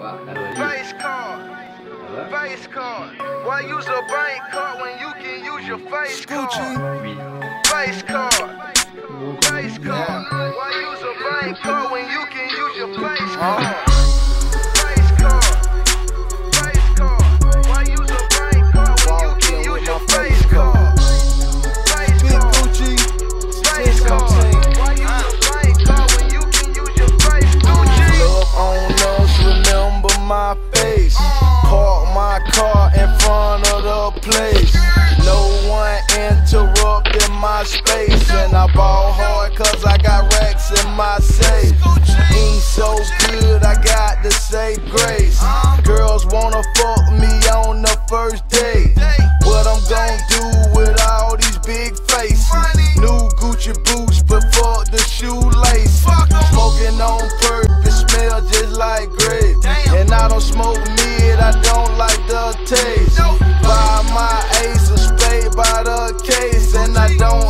Face card. Face card. Why use a bank card when you can use your face card? Face card. Face card. Why use a bank card when you can use your face card? Face card. Face card. Why use a bank card when you can use your face card? Face card. Face card. Why use a bank card when you can use your face card? Love on us, remember my face. Park my car in front of the place. No one interrupted my space. And I ball hard cause I got racks in my safe. Ain't so good, I got to say grace. Girls wanna fuck me on the first date. What I'm gon' do with all these big faces? New Gucci boots, but fuck the shoelace. Smoking on purpose, smell just like grape. And I don't smoke mid, I don't like the taste. Buy my ace of spade by the case, and I don't